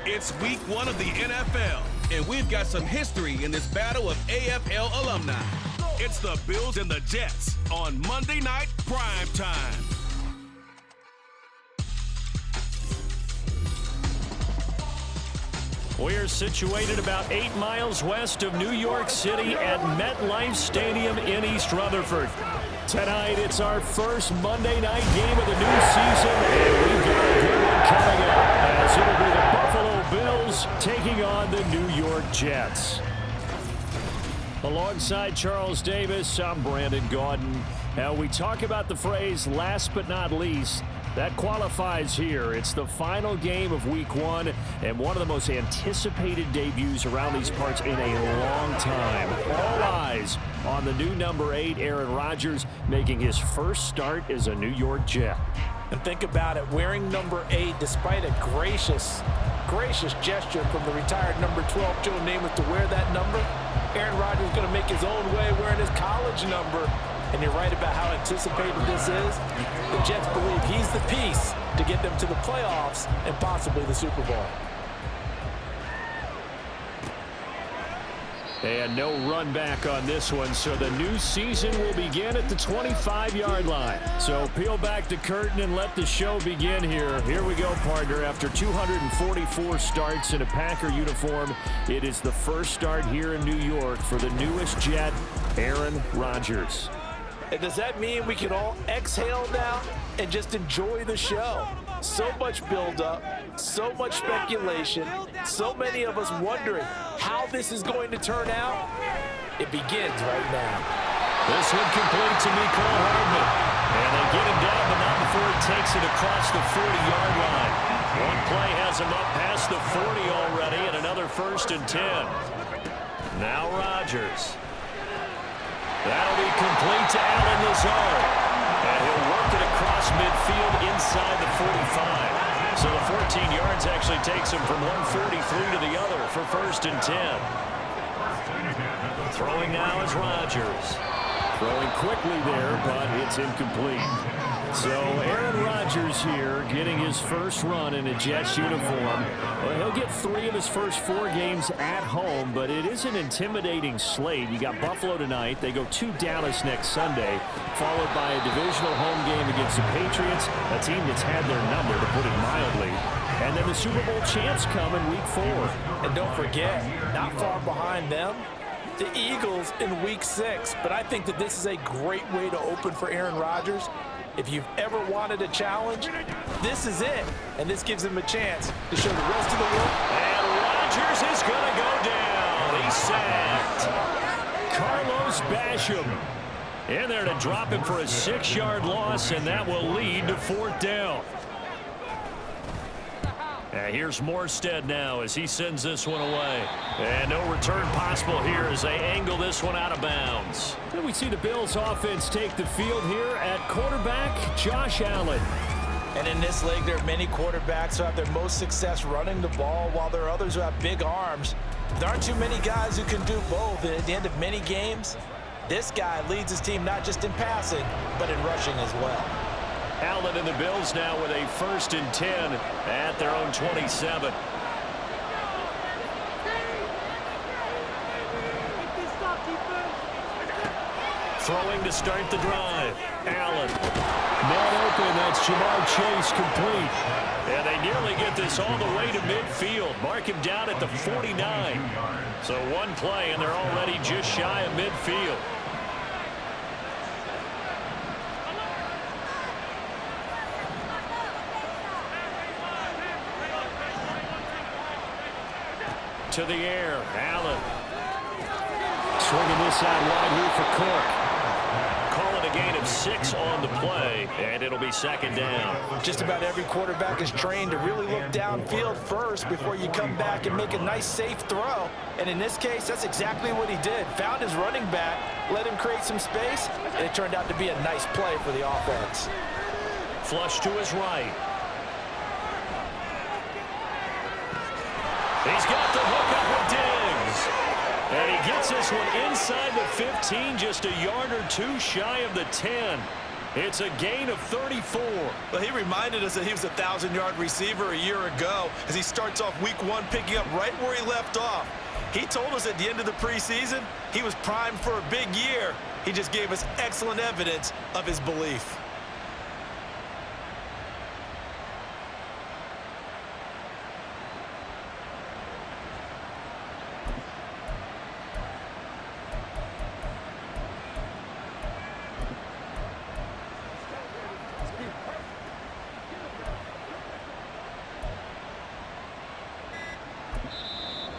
It's week 1 of the NFL, and we've got some history in this battle of AFL alumni. It's the Bills and the Jets on Monday Night Prime Time. We're situated about 8 miles west of New York City at MetLife Stadium in East Rutherford. Tonight, it's our first Monday night game of the new season, and we've got a good one coming up as it'll be the Buffalo Bills taking on the New York Jets. Alongside Charles Davis, I'm Brandon Gaudin. Now, we talk about the phrase last but not least. That qualifies here. It's the final game of week 1 and one of the most anticipated debuts around these parts in a long time. All eyes on the new number 8, Aaron Rodgers, making his first start as a New York Jet. And think about it, wearing number 8 despite a gracious gesture from the retired number 12, Joe Namath, to wear that number. Aaron Rodgers is going to make his own way wearing his college number. And you're right about how anticipated this is. The Jets believe he's the piece to get them to the playoffs and possibly the Super Bowl. And no run back on this one, so the new season will begin at the 25-yard line. So peel back the curtain and let the show begin here. Here we go, partner. After 244 starts in a Packer uniform, it is the first start here in New York for the newest Jet, Aaron Rodgers. And does that mean we can all exhale now and just enjoy the show? So much buildup, so much speculation, so many of us wondering how this is going to turn out. It begins right now. This one complete to Mecole Hardman. And they get him down, but not before he takes it across the 40-yard line. One play has him up past the 40 already, and another 1st and 10. Now Rodgers. That'll be complete to Allen Lazard. And he'll work it across midfield inside the 45. So the 14 yards actually takes him from 143 to the other for 1st and 10. Throwing now is Rodgers. Throwing quickly there, but it's incomplete. So Aaron Rodgers here getting his first run in a Jets uniform. Well, he'll get 3 of his first 4 games at home, but it is an intimidating slate. You got Buffalo tonight. They go to Dallas next Sunday, followed by a divisional home game against the Patriots, a team that's had their number, to put it mildly. And then the Super Bowl champs come in week 4. And don't forget, not far behind them, the Eagles in week 6. But I think that this is a great way to open for Aaron Rodgers. If you've ever wanted a challenge, this is it. And this gives him a chance to show the rest of the world. And Rodgers is going to go down. He's sacked. Carlos Basham in there to drop him for a 6-yard loss, and that will lead to 4th down. Here's Morstead now as he sends this one away. And no return possible here as they angle this one out of bounds. And we see the Bills offense take the field here at quarterback, Josh Allen. And in this league, there are many quarterbacks who have their most success running the ball, while there are others who have big arms. There aren't too many guys who can do both. And at the end of many games, this guy leads his team not just in passing, but in rushing as well. Allen and the Bills now with a 1st and 10 at their own 27. Throwing to start the drive. Allen. Man open. That's Jamar Chase complete. And they nearly get this all the way to midfield. Mark him down at the 49. So one play, and they're already just shy of midfield. To the air, Allen. Swinging this out wide here for Cook. Call it a gain of 6 on the play, and it'll be 2nd down. Just about every quarterback is trained to really look downfield first before you come back and make a nice, safe throw. And in this case, that's exactly what he did. Found his running back, let him create some space, and it turned out to be a nice play for the offense. Flush to his right. He's got the hook up with Diggs. And he gets this one inside the 15, just a yard or 2 shy of the 10. It's a gain of 34. Well, he reminded us that he was a 1,000-yard receiver a year ago as he starts off week 1 picking up right where he left off. He told us at the end of the preseason he was primed for a big year. He just gave us excellent evidence of his belief.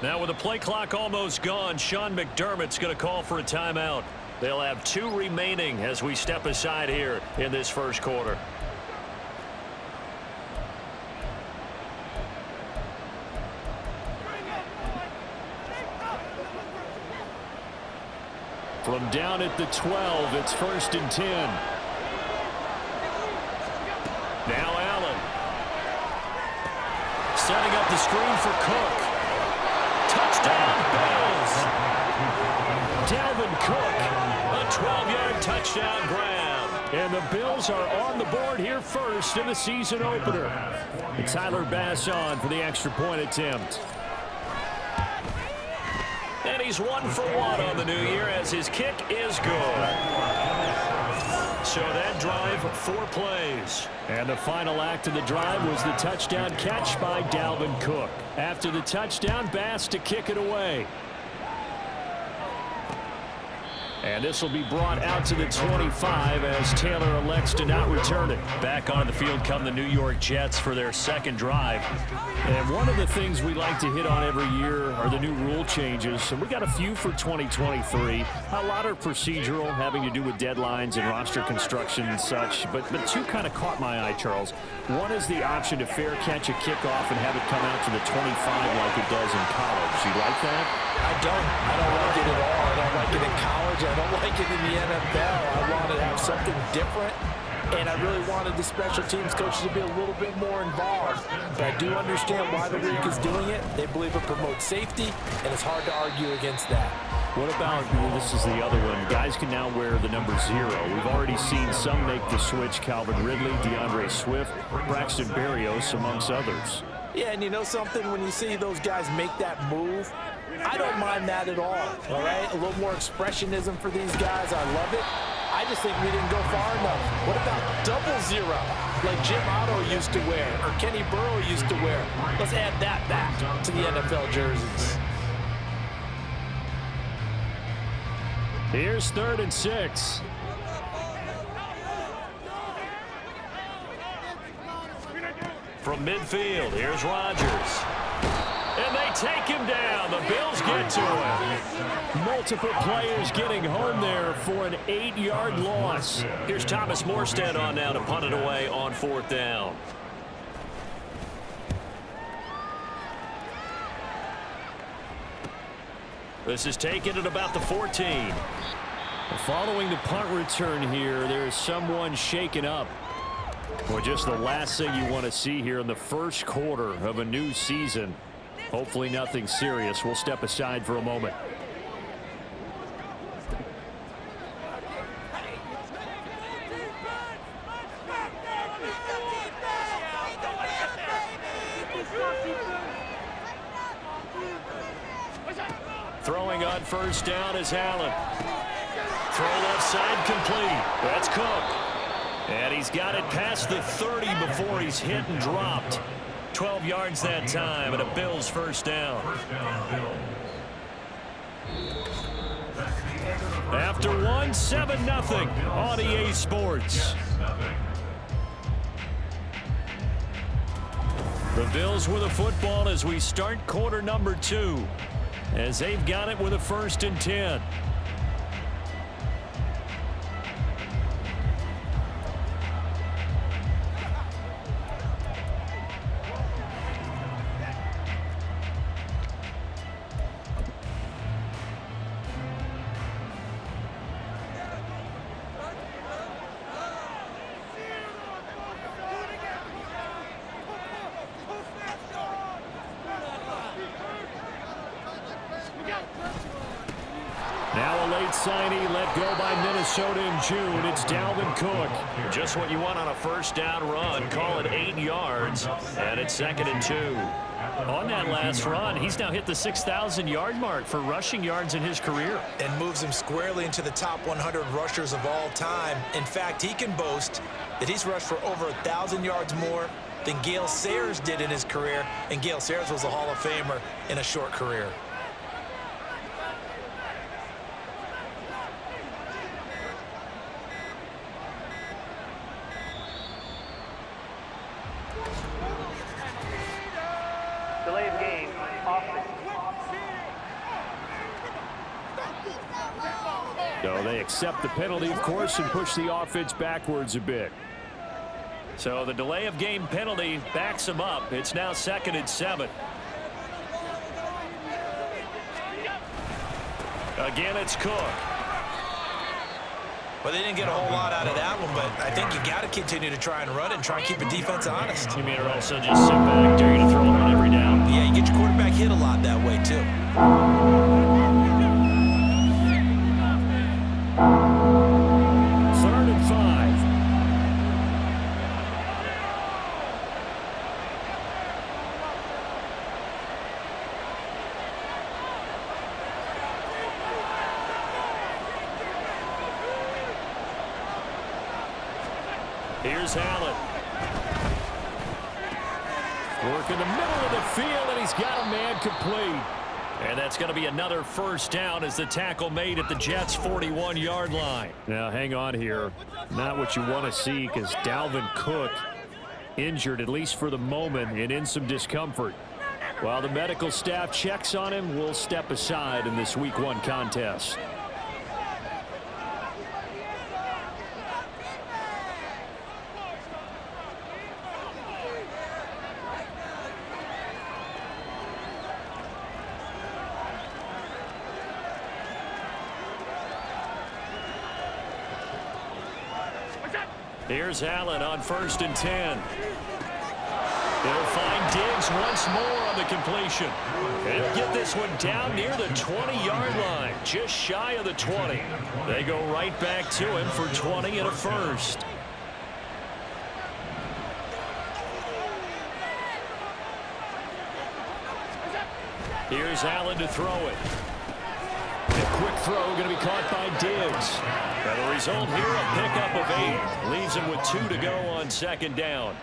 Now with the play clock almost gone, Sean McDermott's going to call for a timeout. They'll have 2 remaining as we step aside here in this first quarter. From down at the 12, it's 1st and 10. Now Allen. Setting up the screen for Cook. Touchdown, Bills. Dalvin Cook, a 12-yard touchdown grab. And the Bills are on the board here first in the season opener. And Tyler Bass on for the extra point attempt. And he's 1 for 1 on the new year as his kick is good. So that drive, 4 plays. And the final act of the drive was the touchdown catch by Dalvin Cook. After the touchdown, Bass to kick it away. And this will be brought out to the 25 as Taylor elects to not return it. Back on the field come the New York Jets for their second drive. And one of the things we like to hit on every year are the new rule changes. And we got a few for 2023. A lot are procedural, having to do with deadlines and roster construction and such. But 2 kind of caught my eye, Charles. One is the option to fair catch a kickoff and have it come out to the 25 like it does in college. You like that? I don't like it at all. I don't like it in college. I don't like it in the NFL. I wanted to have something different, and I really wanted the special teams coaches to be a little bit more involved. But I do understand why the league is doing it. They believe it promotes safety, and it's hard to argue against that. What about, this is the other one, guys can now wear the number 0. We've already seen some make the switch, Calvin Ridley, DeAndre Swift, Braxton Berrios, amongst others. Yeah, and you know something? When you see those guys make that move, I don't mind that at all right? A little more expressionism for these guys. I love it. I just think we didn't go far enough. What about double 0, like Jim Otto used to wear or Kenny Burrow used to wear? Let's add that back to the NFL jerseys. Here's 3rd and 6. From midfield, here's Rodgers. And they take him down. The Bills get to him. Multiple players getting home there for an 8-yard loss. Here's Thomas Morstead on now to punt it away on 4th down. This is taken at about the 14. Following the punt return here, there is someone shaken up. Well, just the last thing you want to see here in the first quarter of a new season. Hopefully nothing serious. We'll step aside for a moment. Throwing on 1st down is Allen. Throw left side complete. That's Cook. And he's got it past the 30 before he's hit and dropped. 12 yards that time, and a Bills 1st down. After 1, 7-0 on EA Sports. The Bills with a football as we start quarter number 2. As they've got it with a 1st and 10. Now signee let go by Minnesota in June. It's Dalvin Cook. Just what you want on a first down run. Call it 8 yards, and it's 2nd and 2. On that last run, he's now hit the 6,000-yard mark for rushing yards in his career. And moves him squarely into the top 100 rushers of all time. In fact, he can boast that he's rushed for over 1,000 yards more than Gale Sayers did in his career. And Gale Sayers was a Hall of Famer in a short career. Delay of game, offense. So they accept the penalty, of course, and push the offense backwards a bit. So the delay of game penalty backs him up. It's now 2nd and 7. Again, it's Cook. Well, they didn't get a whole lot out of that one, but I think you got to continue to try and run it and try and keep the defense honest. You mean or also just sit back, dare you to throw it on every down? Yeah, you get your quarterback hit a lot that way, too. 3rd and 5. Here's Allen. Work in the middle of the field, and he's got a man complete. And that's going to be another first down as the tackle made at the Jets' 41-yard line. Now, hang on here. Not what you want to see because Dalvin Cook injured, at least for the moment, and in some discomfort. While the medical staff checks on him, we'll step aside in this Week 1 contest. Here's Allen on 1st and 10. They'll find Diggs once more on the completion. They'll get this one down near the 20-yard line, just shy of the 20. They go right back to him for 20 and a first. Here's Allen to throw it. A quick throw going to be caught by Diggs. And the result here, a pickup of 8. Leaves him with 2 to go on 2nd down.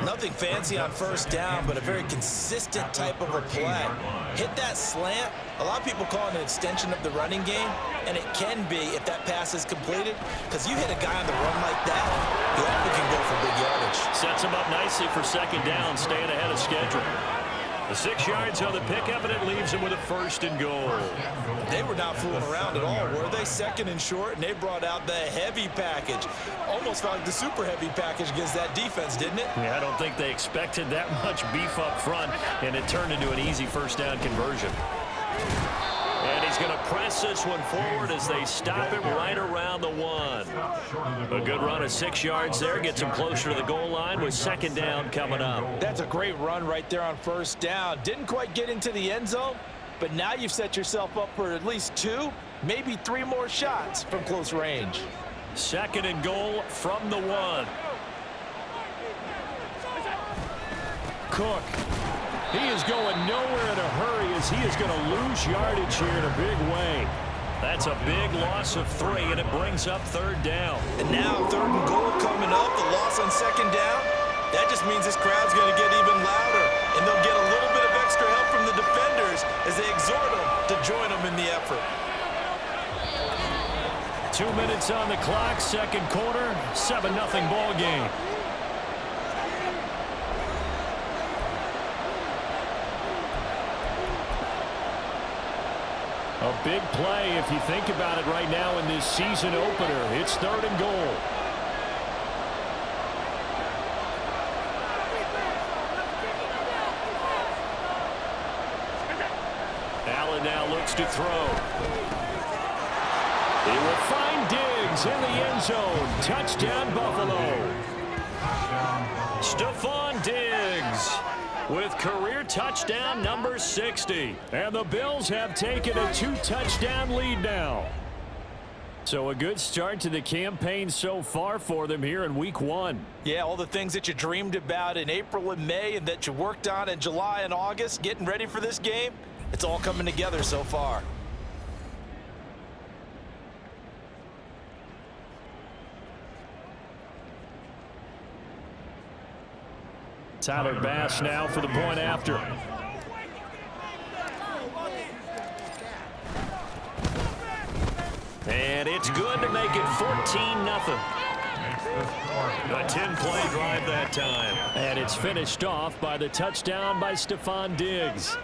Nothing fancy on 1st down, but a very consistent type of a play. Hit that slant. A lot of people call it an extension of the running game, and it can be if that pass is completed, because you hit a guy on the run like that, you often can go for big yardage. Sets him up nicely for 2nd down, staying ahead of schedule. The 6 yards on the pickup, and it leaves him with a 1st and goal. They were not fooling around at all, were they? 2nd and short, and they brought out the heavy package. Almost felt like the super heavy package against that defense, didn't it? Yeah, I don't think they expected that much beef up front, and it turned into an easy 1st down conversion. And he's going to press this one forward as they stop him right around the 1. A good run of 6 yards there. Gets him closer to the goal line with 2nd down coming up. That's a great run right there on 1st down. Didn't quite get into the end zone, but now you've set yourself up for at least 2, maybe 3 more shots from close range. 2nd and goal from the 1. Cook. He is going nowhere in a hurry as he is going to lose yardage here in a big way. That's a big loss of 3, and it brings up 3rd down. And now 3rd and goal coming up, the loss on 2nd down. That just means this crowd's going to get even louder, and they'll get a little bit of extra help from the defenders as they exhort them to join them in the effort. 2 minutes on the clock, 2nd quarter, 7-0 ball game. A big play if you think about it right now in this season opener. It's 3rd and goal. Allen now looks to throw. He will find Diggs in the end zone. Touchdown, Buffalo. Stephon Diggs with career touchdown number 60. And the Bills have taken a 2-touchdown lead now. So a good start to the campaign so far for them here in week 1. Yeah, all the things that you dreamed about in April and May and that you worked on in July and August, getting ready for this game, it's all coming together so far. Tyler Bass now for the point after. And it's good to make it 14-0. A 10-play drive that time. And it's finished off by the touchdown by Stephon Diggs.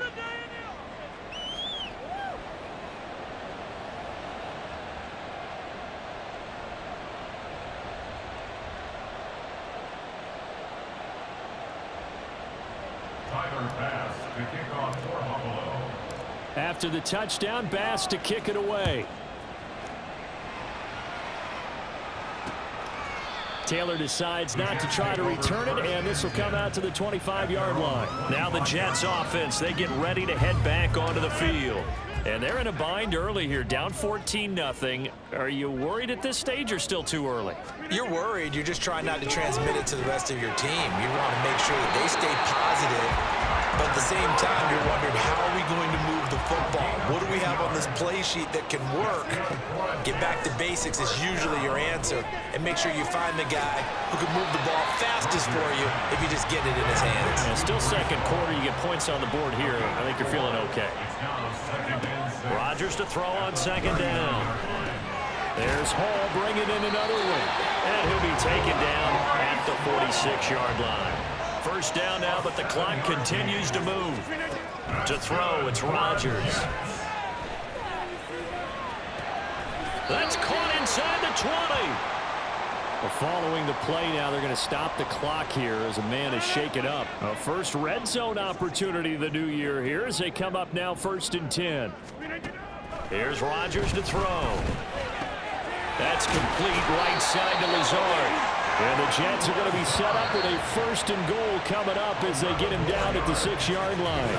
After the touchdown, Bass to kick it away. Taylor decides not to try to return it, and this will come out to the 25-yard line. Now the Jets offense, they get ready to head back onto the field. And they're in a bind early here, down 14-0. Are you worried at this stage or still too early? You're worried. You're just trying not to transmit it to the rest of your team. You want to make sure that they stay positive, but at the same time, you're wondering, how are we going to move the football? What do we have on this play sheet that can work? Get back to basics is usually your answer, and make sure you find the guy who can move the ball fastest for you if you just get it in his hands. And still second quarter, you get points on the board here. I think you're feeling okay. Rodgers to throw on second down. There's Hall bringing in another one. And he'll be taken down at the 46-yard line. First down now, but the clock continues to move. To throw, it's Rodgers. That's caught inside the 20. Well, following the play now, they're going to stop the clock here as a man is shaken up. A first red zone opportunity the new year here as they come up now 1st and 10. Here's Rodgers to throw. That's complete right side to Lazard. And the Jets are going to be set up with a 1st and goal coming up as they get him down at the 6-yard line.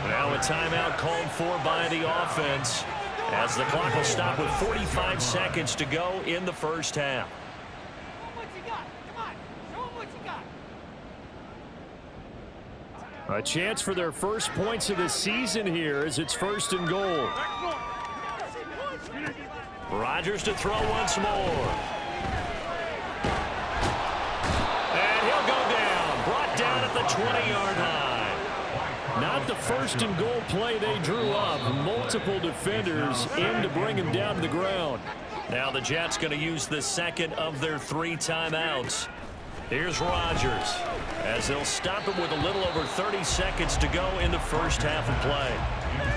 Now a timeout called for by the offense as the clock will stop with 45 seconds to go in the first half. A chance for their first points of the season here as it's 1st and goal. Rodgers to throw once more. And he'll go down. Brought down at the 20-yard line. Not the 1st and goal play they drew up. Multiple defenders in to bring him down to the ground. Now the Jets going to use the second of their 3 timeouts. Here's Rodgers as they'll stop it with a little over 30 seconds to go in the first half of play.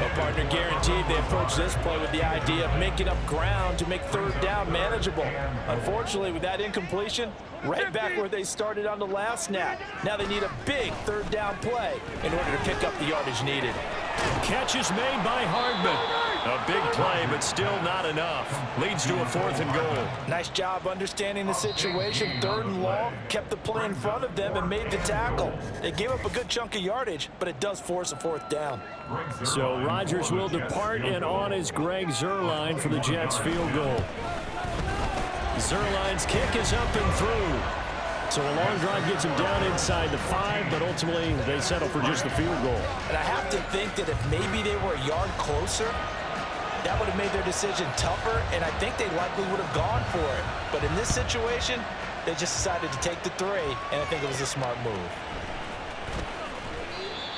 Well, partner, guaranteed they approach this play with the idea of making up ground to make 3rd down manageable. Unfortunately, with that incompletion, right back where they started on the last snap. Now they need a big 3rd down play in order to pick up the yardage needed. Catch is made by Hardman. A big play, but still not enough. Leads to a 4th and goal. Nice job understanding the situation. 3rd and long, kept the play in front of them and made the tackle. They gave up a good chunk of yardage, but it does force a 4th down. So Rodgers will depart, and on is Greg Zuerlein for the Jets field goal. Zuerlein's kick is up and through. So a long drive gets him down inside the 5, but ultimately they settle for just the field goal. And I have to think that if maybe they were a yard closer, that would have made their decision tougher, and I think they likely would have gone for it. But in this situation, they just decided to take the 3, and I think it was a smart move.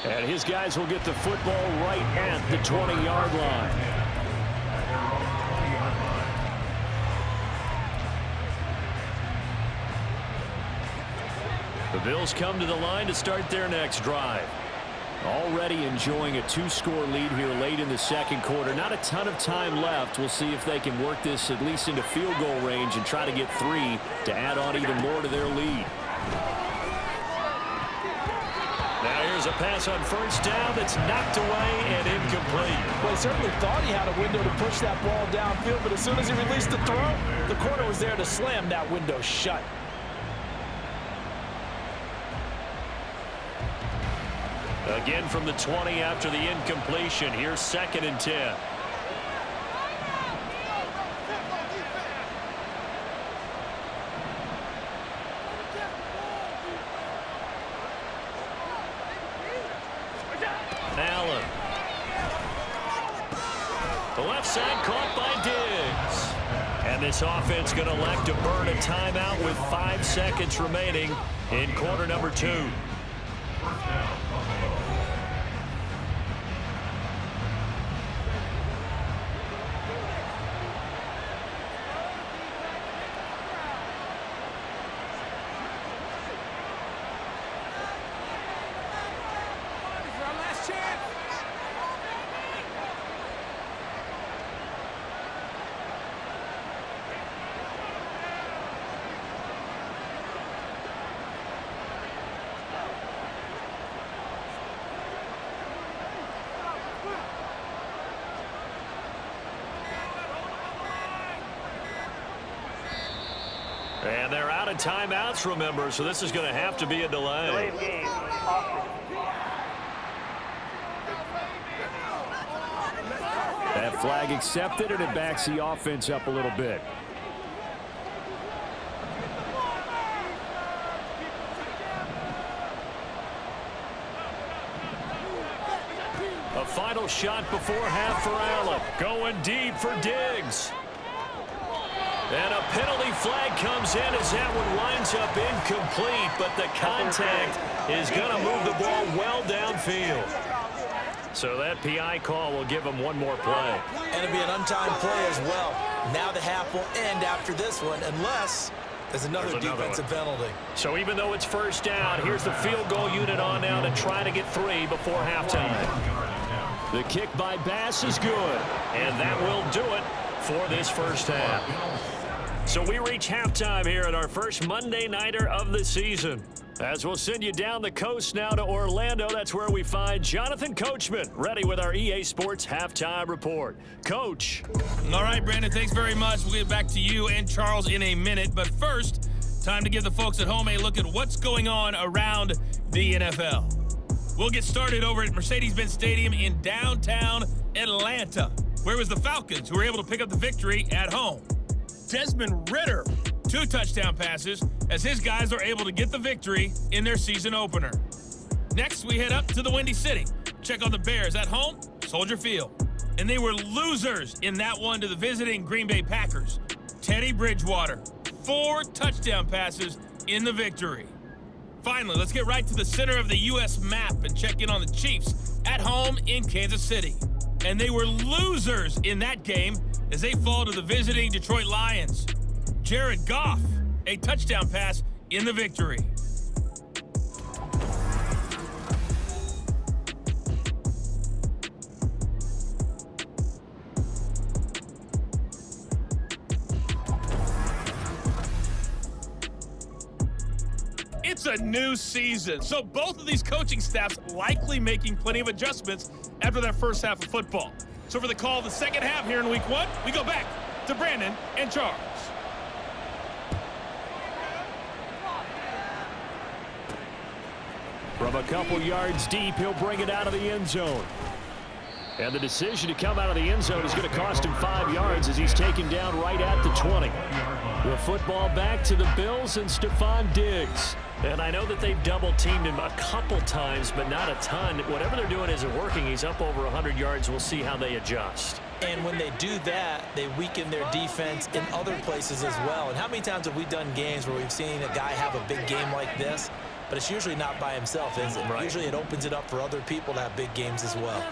And his guys will get the football right at the 20-yard line. The Bills come to the line to start their next drive. Already enjoying a 2-score lead here late in the second quarter. Not a ton of time left. We'll see if they can work this at least into field goal range and try to get 3 to add on even more to their lead. Now here's a pass on 1st down that's knocked away and incomplete. Well, he certainly thought he had a window to push that ball downfield, but as soon as he released the throw, the corner was there to slam that window shut. Again from the 20 after the incompletion. Here's 2nd and 10. Allen. The left side caught by Diggs. And this offense going to elect to burn a timeout with 5 seconds remaining in quarter number 2. And they're out of timeouts, remember, so this is going to have to be a delay. Delay of game, offense. That flag accepted, and it backs the offense up a little bit. A final shot before half for Allen. Going deep for Diggs. And a penalty flag comes in as that one winds up incomplete, but the contact is going to move the ball well downfield. So that PI call will give him one more play. And it'll be an untimed play as well. Now the half will end after this one, unless there's another defensive penalty. So even though it's first down, here's the field goal unit on now to try to get 3 before halftime. The kick by Bass is good, and that will do it for this first half. So we reach halftime here at our first Monday Nighter of the season. As we'll send you down the coast now to Orlando, that's where we find Jonathan Coachman, ready with our EA Sports Halftime Report. Coach. All right, Brandon, thanks very much. We'll get back to you and Charles in a minute. But first, time to give the folks at home a look at what's going on around the NFL. We'll get started over at Mercedes-Benz Stadium in downtown Atlanta, where it was the Falcons who were able to pick up the victory at home. Desmond Ridder, 2 touchdown passes as his guys are able to get the victory in their season opener. Next, we head up to the Windy City. Check on the Bears at home, Soldier Field. And they were losers in that one to the visiting Green Bay Packers. Teddy Bridgewater, 4 touchdown passes in the victory. Finally, let's get right to the center of the U.S. map and check in on the Chiefs at home in Kansas City. And they were losers in that game as they fall to the visiting Detroit Lions. Jared Goff, a touchdown pass in the victory. It's a new season, so both of these coaching staffs likely making plenty of adjustments after their first half of football. So for the call of the second half here in week 1, we go back to Brandon and Charles. From a couple yards deep, he'll bring it out of the end zone. And the decision to come out of the end zone is going to cost him 5 yards as he's taken down right at the 20. The football back to the Bills and Stephon Diggs. And I know that they've double-teamed him a couple times, but not a ton. Whatever they're doing isn't working. He's up over 100 yards. We'll see how they adjust. And when they do that, they weaken their defense in other places as well. And how many times have we done games where we've seen a guy have a big game like this, but it's usually not by himself, is it? Right. Usually it opens it up for other people to have big games as well.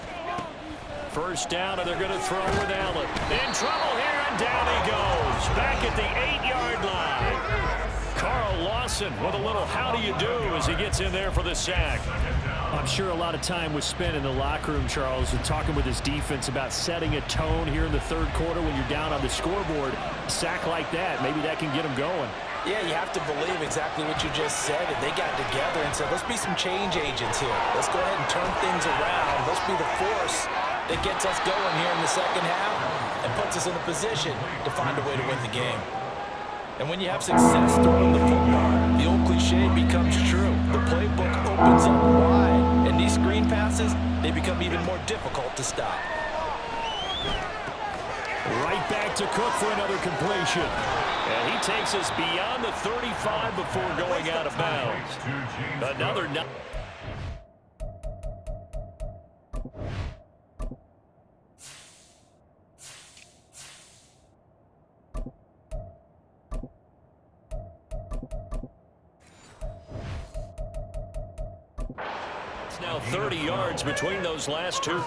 First down, and they're going to throw with Allen. In trouble here, and down he goes. Back at the 8-yard line. Carl Lawson with a little how do you do as he gets in there for the sack. I'm sure a lot of time was spent in the locker room, Charles, and talking with his defense about setting a tone here in the third quarter when you're down on the scoreboard. A sack like that, maybe that can get him going. Yeah, you have to believe exactly what you just said. And they got together and said, let's be some change agents here. Let's go ahead and turn things around. Let's be the force that gets us going here in the second half and puts us in a position to find a way to win the game. And when you have success throwing the football, the old cliche becomes true. The playbook opens up wide, and these screen passes, they become even more difficult to stop. Right back to Cook for another completion. And he takes us beyond the 35 before going out of bounds. Another... It's now 30 yards between those last two